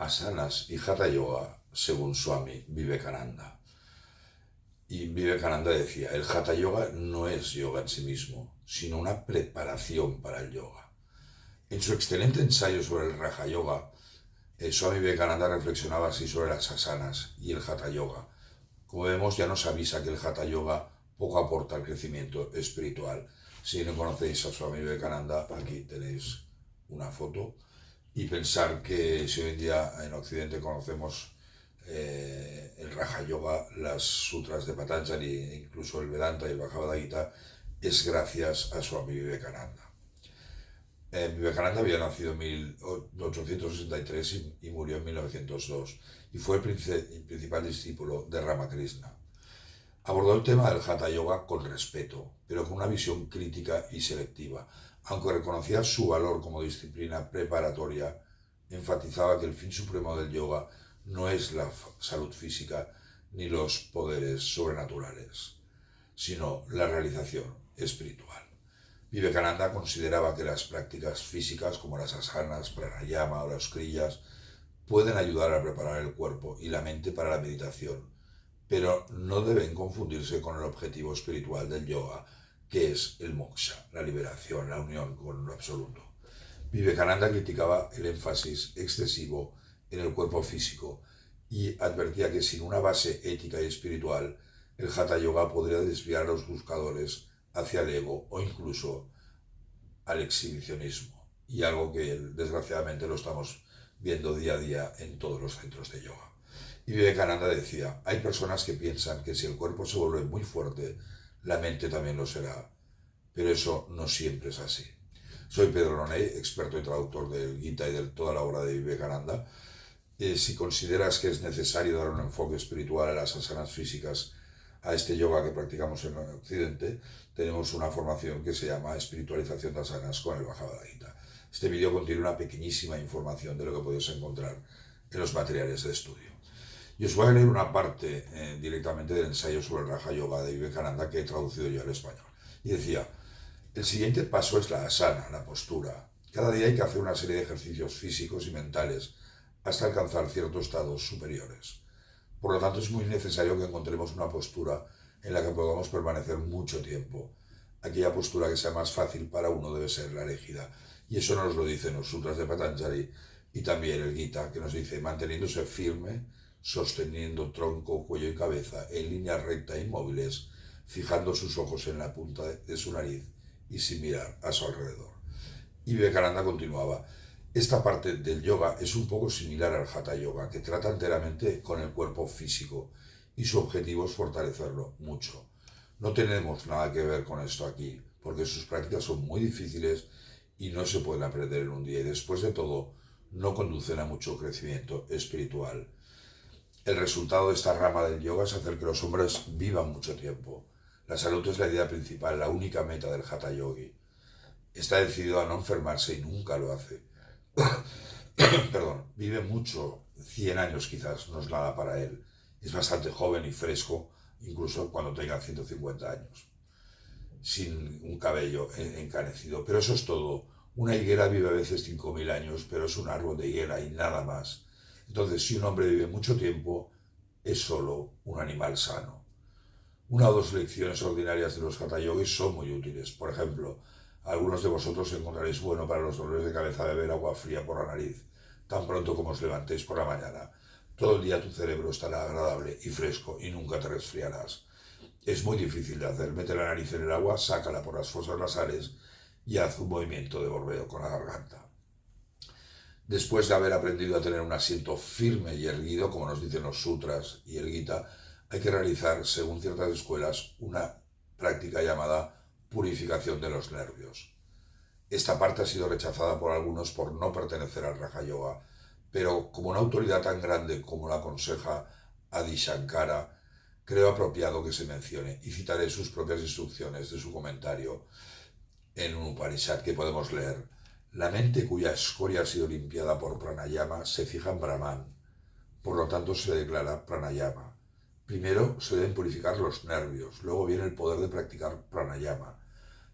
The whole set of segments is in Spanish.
asanas y hatha yoga según Swami Vivekananda. Y Vivekananda decía, el hatha yoga no es yoga en sí mismo, sino una preparación para el yoga. En su excelente ensayo sobre el Raja Yoga, Swami Vivekananda reflexionaba así sobre las asanas y el hatha yoga. Como vemos, ya nos avisa que el hatha yoga poco aporta al crecimiento espiritual. Si no conocéis a Swami Vivekananda, aquí tenéis una foto. Y pensar que si hoy en día en Occidente conocemos el Raja Yoga, las sutras de Patanjali, e incluso el Vedanta y el Bhagavad Gita, es gracias a Swami Vivekananda. Vivekananda había nacido en 1863 y murió en 1902 y fue el principal discípulo de Ramakrishna. Abordó el tema del Hatha Yoga con respeto, pero con una visión crítica y selectiva. Aunque reconocía su valor como disciplina preparatoria, enfatizaba que el fin supremo del yoga no es la salud física ni los poderes sobrenaturales, sino la realización espiritual. Vivekananda consideraba que las prácticas físicas como las asanas, pranayama o las kriyas pueden ayudar a preparar el cuerpo y la mente para la meditación, pero no deben confundirse con el objetivo espiritual del yoga, que es el moksha, la liberación, la unión con lo absoluto. Vivekananda criticaba el énfasis excesivo en el cuerpo físico y advertía que sin una base ética y espiritual, el hatha yoga podría desviar a los buscadores hacia el ego o incluso al exhibicionismo, y algo que desgraciadamente lo estamos viendo día a día en todos los centros de yoga. Y Vivekananda decía, hay personas que piensan que si el cuerpo se vuelve muy fuerte, la mente también lo será, pero eso no siempre es así. Soy Pedro Noney, experto y traductor del Gita y de toda la obra de Vivekananda. Si consideras que es necesario dar un enfoque espiritual a las asanas físicas, a este yoga que practicamos en Occidente, tenemos una formación que se llama Espiritualización de Asanas con el Bhagavad Gita. Este vídeo contiene una pequeñísima información de lo que podéis encontrar en los materiales de estudio. Y os voy a leer una parte directamente del ensayo sobre el Raja Yoga de Vivekananda que he traducido yo al español. Y decía, el siguiente paso es la asana, la postura. Cada día hay que hacer una serie de ejercicios físicos y mentales hasta alcanzar ciertos estados superiores. Por lo tanto, es muy necesario que encontremos una postura en la que podamos permanecer mucho tiempo. Aquella postura que sea más fácil para uno debe ser la elegida. Y eso nos lo dicen los sutras de Patanjali y también el Gita, que nos dice manteniéndose firme, sosteniendo tronco, cuello y cabeza en línea recta e inmóviles, fijando sus ojos en la punta de su nariz y sin mirar a su alrededor. Y Vivekananda continuaba, esta parte del yoga es un poco similar al Hatha Yoga, que trata enteramente con el cuerpo físico y su objetivo es fortalecerlo mucho. No tenemos nada que ver con esto aquí, porque sus prácticas son muy difíciles y no se pueden aprender en un día y después de todo no conducen a mucho crecimiento espiritual. El resultado de esta rama del yoga es hacer que los hombres vivan mucho tiempo. La salud es la idea principal, la única meta del Hatha Yogi. Está decidido a no enfermarse y nunca lo hace. Perdón, vive mucho, 100 años quizás, no es nada para él. Es bastante joven y fresco, incluso cuando tenga 150 años, sin un cabello encanecido. Pero eso es todo. Una higuera vive a veces 5.000 años, pero es un árbol de higuera y nada más. Entonces, si un hombre vive mucho tiempo, es solo un animal sano. Una o dos lecciones ordinarias de los hatha yogis son muy útiles. Por ejemplo, algunos de vosotros encontraréis bueno para los dolores de cabeza beber agua fría por la nariz, tan pronto como os levantéis por la mañana. Todo el día tu cerebro estará agradable y fresco y nunca te resfriarás. Es muy difícil de hacer. Mete la nariz en el agua, sácala por las fosas nasales y haz un movimiento de borbeo con la garganta. Después de haber aprendido a tener un asiento firme y erguido, como nos dicen los sutras y el Gita, hay que realizar, según ciertas escuelas, una práctica llamada purificación de los nervios. Esta parte ha sido rechazada por algunos por no pertenecer al Raja Yoga, pero como una autoridad tan grande como la aconseja Adi Shankara, creo apropiado que se mencione y citaré sus propias instrucciones de su comentario en un Upanishad que podemos leer. La mente cuya escoria ha sido limpiada por pranayama se fija en Brahman, por lo tanto se declara pranayama. Primero se deben purificar los nervios, luego viene el poder de practicar pranayama.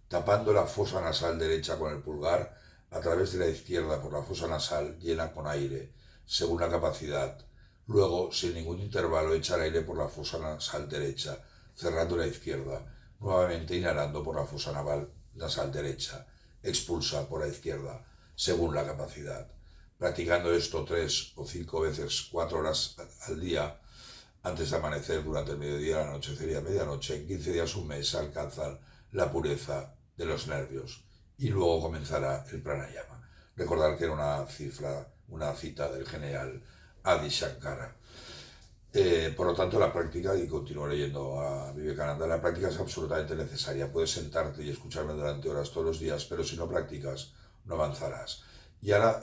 Tapando la fosa nasal derecha con el pulgar, a través de la izquierda por la fosa nasal llena con aire. según la capacidad. Luego, sin ningún intervalo, echa el aire por la fosa nasal derecha, cerrando la izquierda. Nuevamente inhalando por la fosa nasal derecha. Expulsa por la izquierda, según la capacidad. Practicando esto 3 o 5 veces, 4 horas al día, antes de amanecer, durante el mediodía, al anochecer y a medianoche, en 15 días, un mes, alcanzan la pureza de los nervios. Y luego comenzará el pranayama. Recordar que era una cita del genial Adi Shankara. Por lo tanto, la práctica, y continúo leyendo a Vivekananda, la práctica es absolutamente necesaria. Puedes sentarte y escucharme durante horas todos los días, pero si no practicas, no avanzarás. Y ahora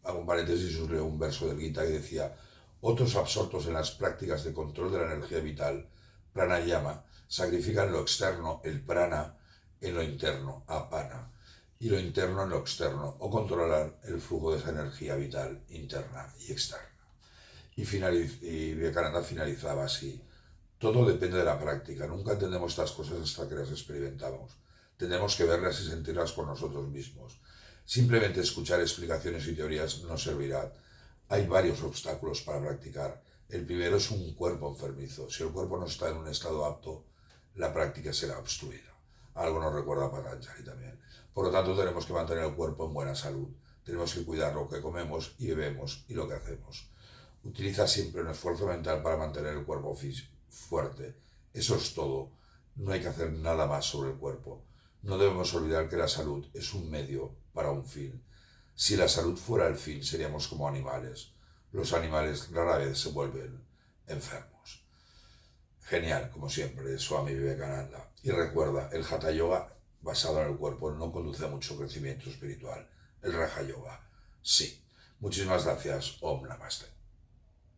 hago un paréntesis y os leo un verso del Gita que decía: otros absortos en las prácticas de control de la energía vital, pranayama, sacrifican lo externo, el prana, en lo interno, apana, y lo interno en lo externo, o controlan el flujo de esa energía vital interna y externa. Y Vivekananda finalizaba así: todo depende de la práctica, nunca entendemos estas cosas hasta que las experimentamos. Tenemos que verlas y sentirlas por nosotros mismos. Simplemente escuchar explicaciones y teorías no servirá. Hay varios obstáculos para practicar. El primero es un cuerpo enfermizo. Si el cuerpo no está en un estado apto, la práctica será obstruida. Algo nos recuerda Patanjali también. Por lo tanto, tenemos que mantener el cuerpo en buena salud. Tenemos que cuidar lo que comemos y bebemos y lo que hacemos. Utiliza siempre un esfuerzo mental para mantener el cuerpo fuerte. Eso es todo. No hay que hacer nada más sobre el cuerpo. No debemos olvidar que la salud es un medio para un fin. Si la salud fuera el fin, seríamos como animales. Los animales rara vez se vuelven enfermos. Genial, como siempre, Swami Vivekananda. Y recuerda, el Hatha Yoga basado en el cuerpo no conduce a mucho crecimiento espiritual. El Raja Yoga, sí. Muchísimas gracias. Om Namaste.